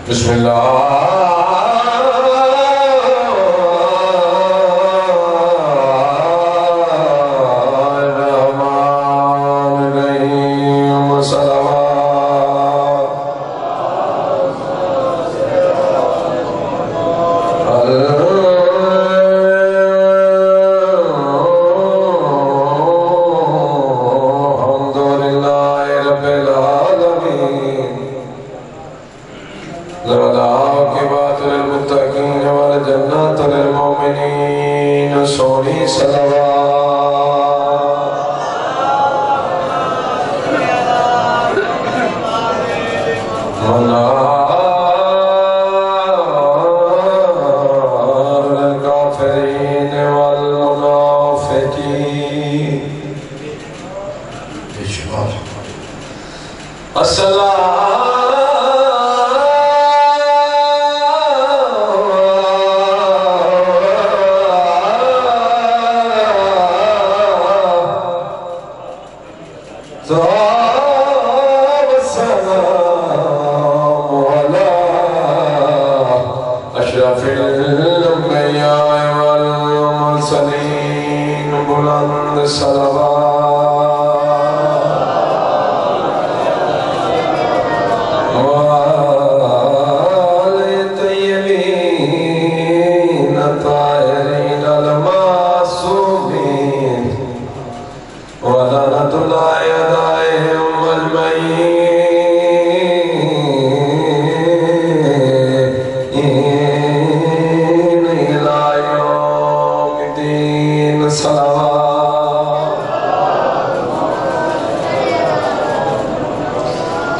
بسم الله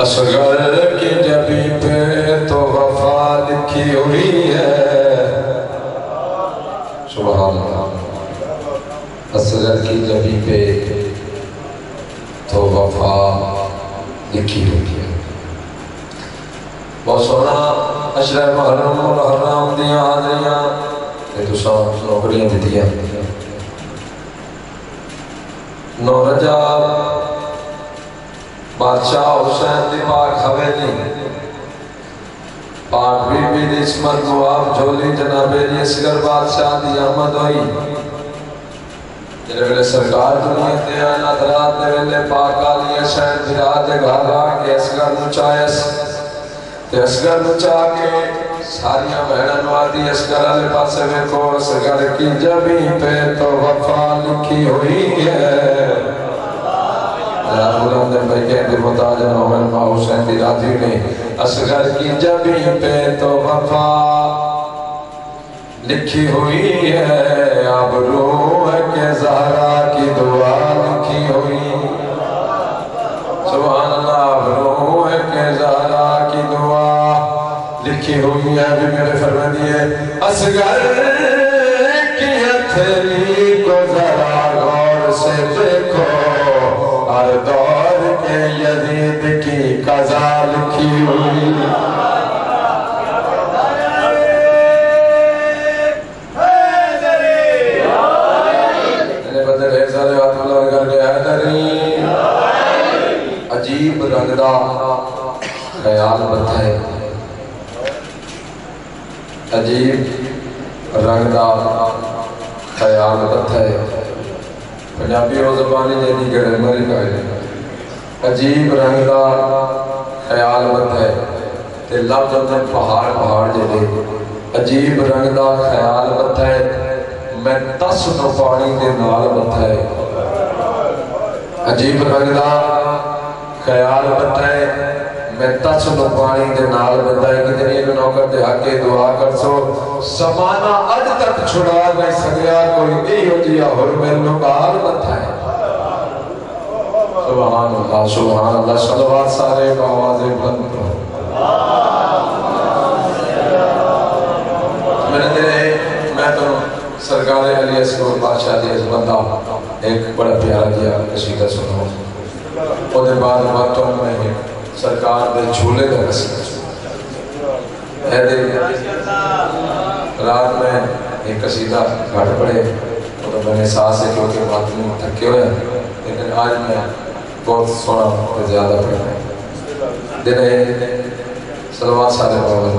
اصغر کی جبی پہ تو وفا لکھی ہوئی ہے سبحان اللہ اصغر کی جبی پہ تو وفا لکھی ہوئی ہے بہت سونا اشرح محرم اور حرام دیاں آدھریاں یہ تو سب نوکریاں دیتیاں نو رجب بادشاہ حسین دی پاک حویلی پاک بی بی دی عصمت نواب جھولی جناب علی اصغر بادشاہ دی آمد ہوئی جنہے ویلے سرکار دنیا دیا نظرات نے ویلے پاک آلی حسین دی راہ دے گھارا کہ اصغر نچائیس تے اصغر نچا کے ساریاں بہنن وادی اصغر علی پاسے میں کو اصغر کی جبی پہ تو وفا لکھی ہوئی ہے بلند بھائی کے اندر متاجن محمد ماں حسین دی راضی نے اصغر کی جبی پہ تو وفا لکھی ہوئی ہے اب روح کے زہرا کی دعا لکھی ہوئی سبحان اللہ اب روح کے زہرا کی دعا لکھی ہوئی ہے بھی میرے فرمائے دیئے اصغر کی ہتھیلی کو ذرا غور سے دیکھو ہر دور کے یزید کی قضا لکھی ہوئی بدر ایسا روایت اللہ کر کے حیدری عجیب رنگدہ خیال بتائے عجیب رنگدہ خیال بتائے پنجابی و زبانی جیدی گڑے مری کہے عجیب رنگ دا خیال مت ہے تے لفظ اندر پہاڑ جیدے عجیب رنگ دا خیال مت ہے میں 10 نو پانی دے نال مت ہے عجیب رنگ دا خیال مت ہے میں 10 نو پانی دے نال مت ہے کتنی ایک نوکر دے حقے دعا کر سو زمانہ اج تک چھڑا نہیں سکیا کوئی نہیں ہو جیا حرم نکال مت ہے سبحان اللہ صلوات سارے باوازیں بلند کرو میں تو سرکار علی اصغر بادشاہ دی عظمت دا ایک بڑا پیارا دیا قصیدہ سنو اور دے بعد وقتوں میں سرکار دے جھولے دے قصیدہ اے دے رات میں ایک قصیدہ گھٹ پڑے تو میں نے ساتھ سے کیونکہ ماتمی تھکے ہوئے ہیں، لیکن آج میں بہت سونا اور زیادہ پڑھا ہے دن ہے صلوات صالح بابا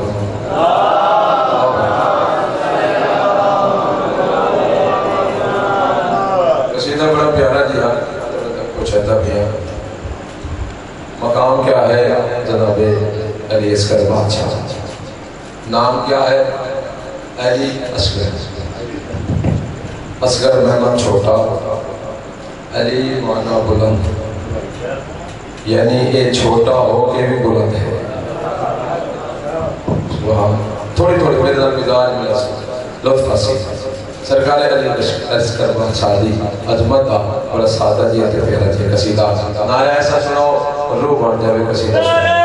قصیدہ بڑا پیارا دیا کچھ ایسا بھی ہے۔ مقام کیا ہے جناب علی اصغر بادشاہ، نام کیا ہے علی اصغر، اصغر مہمان چھوٹا، علی مانا بلند، یعنی یہ چھوٹا ہو کے بھی بلند ہے۔ تھوڑی تھوڑی میرے دل مزاج میں لطف حاصل سرکار علی اصغر بادشاہ دی عظمت دا بڑا سادہ جی تے پیارا جی قصیدہ نعرہ ایسا سناؤ روح بڑھ جاوے قصیدہ سناؤ۔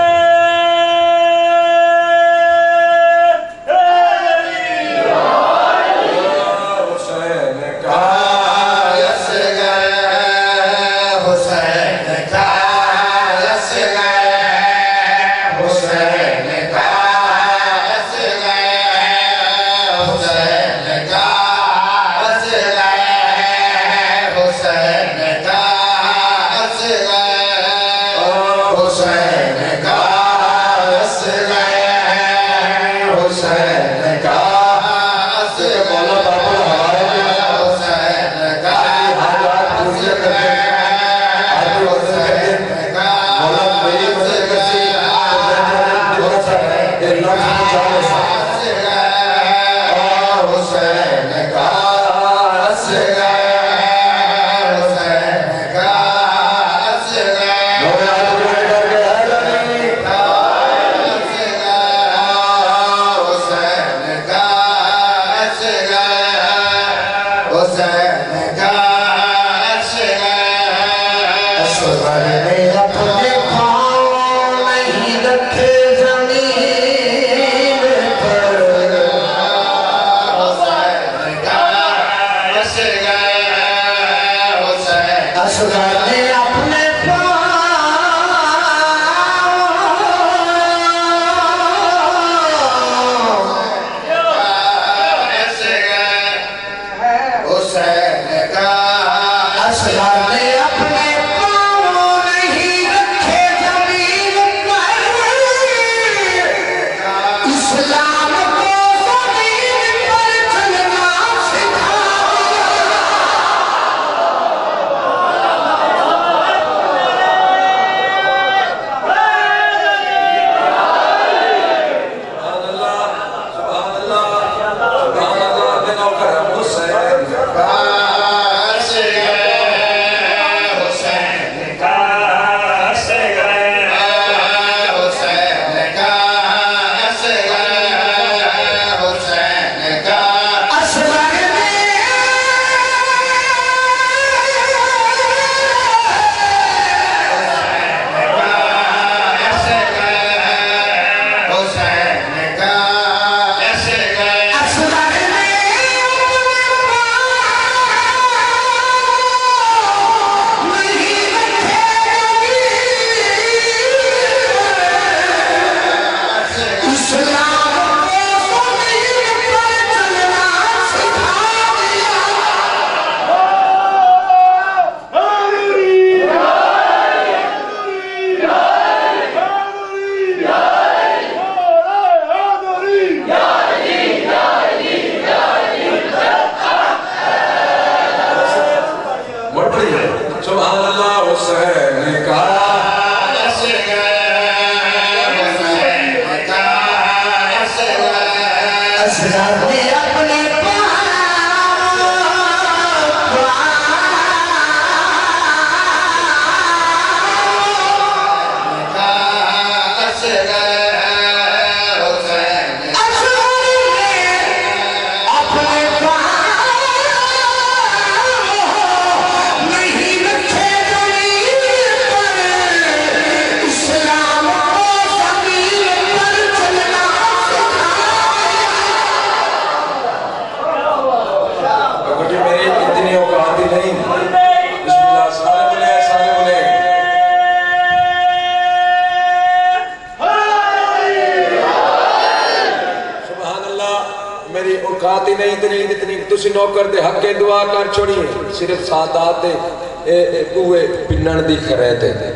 مخلوقات ہی نہیں اتنی تسی نوکر دے حق کے دعا کر چھوڑیے صرف سادات دے بوئے پنن دی خرید ہے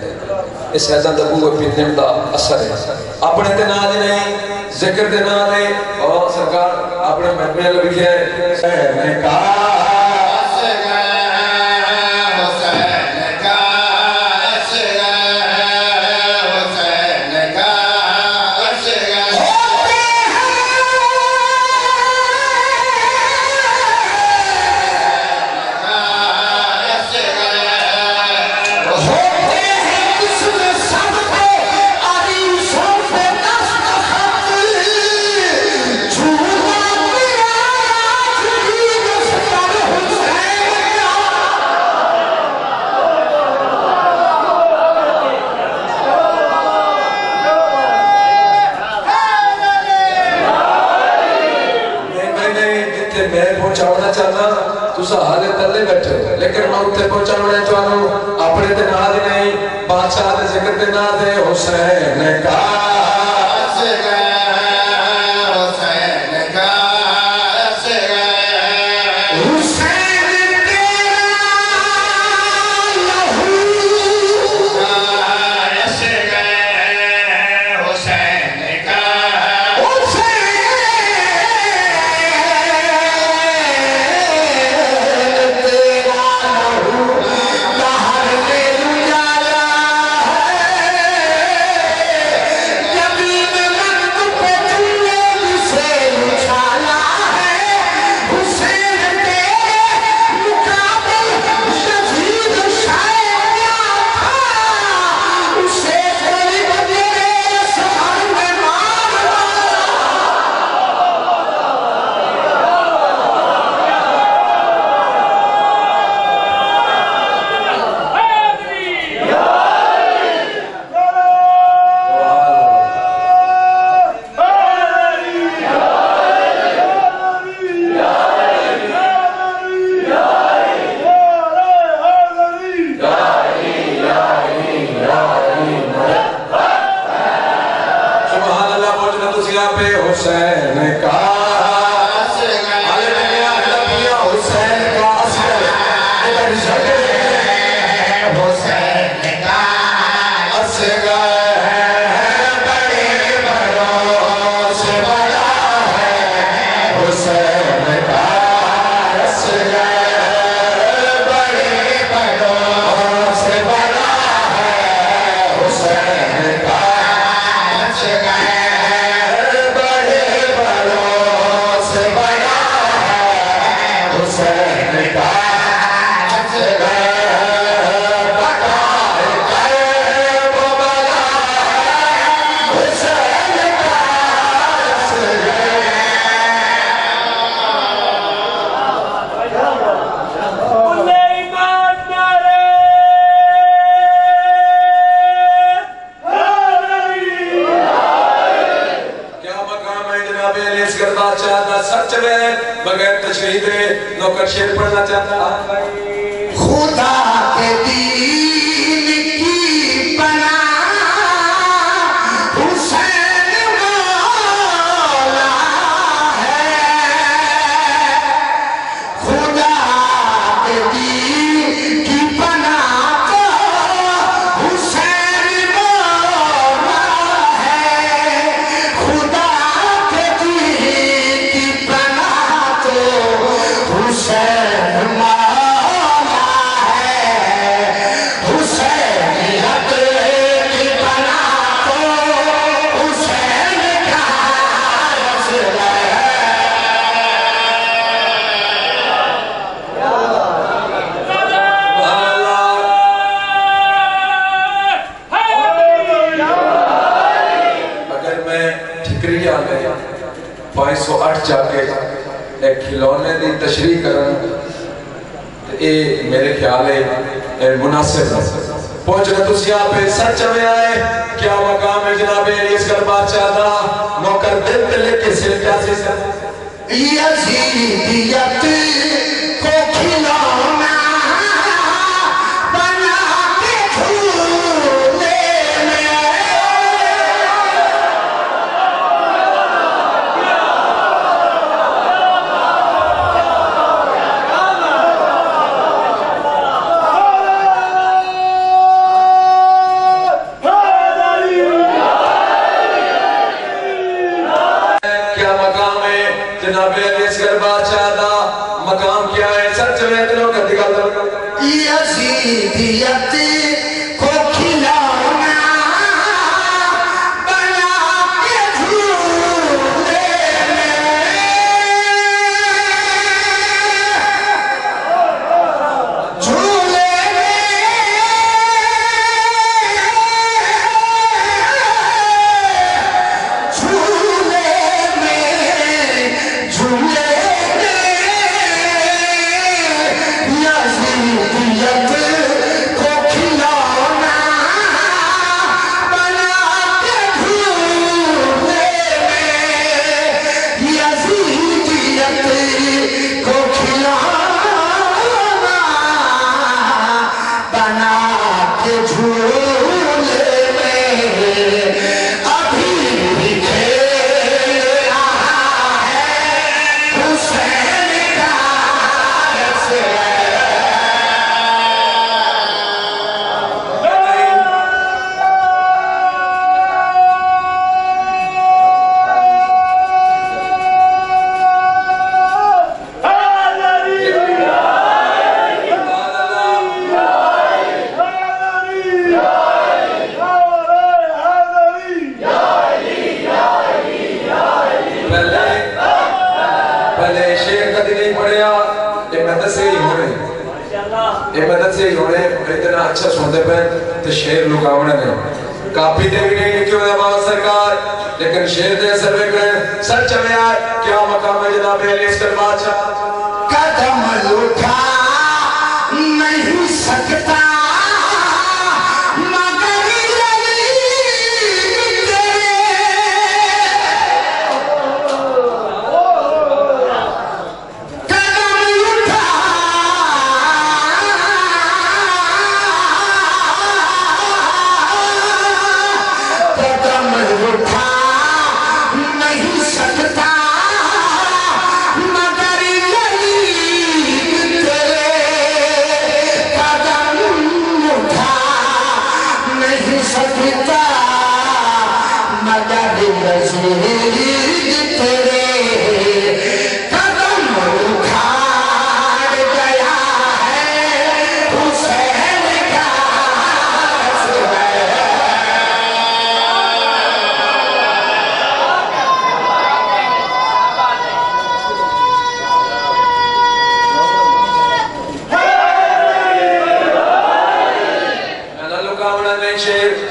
اس حیدان دا بوئے پنن دا اثر ہے اپنے تے نال نہیں ذکر دے نال ہے اور سرکار اپنے محمل لکھے ہیں سہنے کا حالے تلے بیٹھے لیکن میں اتھے پہنچانے چاہوں اپنے دن آدھ نہیں بادشاہ دے ذکر دن آدھے حسین کا بغیر تشریح دے نوکر شیر پڑھنا چاہتا خدا کے دین کی پناہ حسین مولا ہے خدا کے دین کی پناہ تو حسین مولا ہے خدا کے دین کی پناہ تو حسین مولا ہے حسینیت کی پناہ تو حسین کا رسول ہے اگر میں ٹھکریہ میں 508 جا کے ایک کھلونے دی تشریح کرن تو اے میرے خیال ہے مناسب پہنچنا تو سیاہ پہ سچ میں آئے کیا مقام ہے جناب علیس کر بادشاہ دا نوکر دل دل کے سل کیا سی سر یزیدیت کو کھلونا بنا کے جھولے میں کیا مقام ہے جناب علی اصغر بادشاہ دا مقام کیا ہے سچ میں دلوں کا دکھا دو یزیدیت کو کھلانا بنا کے جھولے اتنا اچھا سنتے پہ تو شیر لکاونے نے کافی دے بھی نہیں لکھی ہوئے آباد سرکار لیکن شیر دے اثر میں کریں سچ چلے آئے کیا مقام ہے جناب علی اصغر بادشاہ قدم اٹھا نہیں سکتا مگر علی تیرے قدم اٹھا نہیں سکتا مگر علی تیرے قدم اٹھا نہیں سکتا مگر یزید تیرے قدم اٹھاڑ گیا ہے حسین کا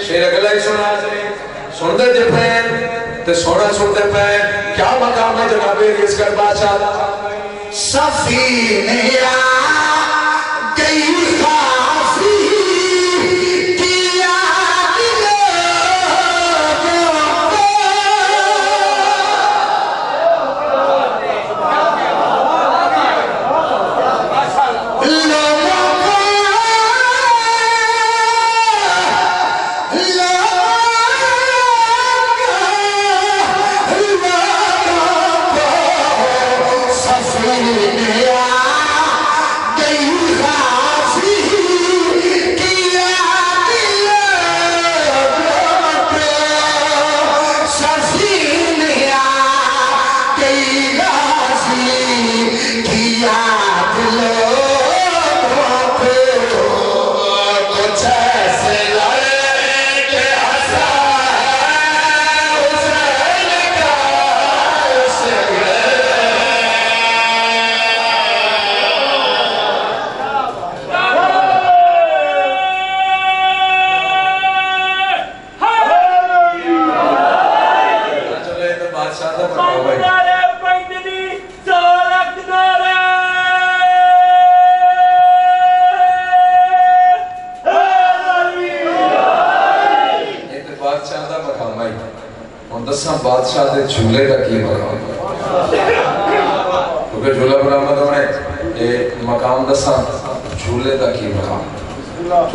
شیر اگلا ہی سنا سنتے جے پہن تے سونا سنتے پہن کیا مقام ہے جناب علی اصغر بادشاہ دا سفینہ گئی خافی کیا بادشاہ دے جھولے کا کی مقام کیونکہ جھولا برآمد ہونے یہ مقام دساں جھولے کا کی مقام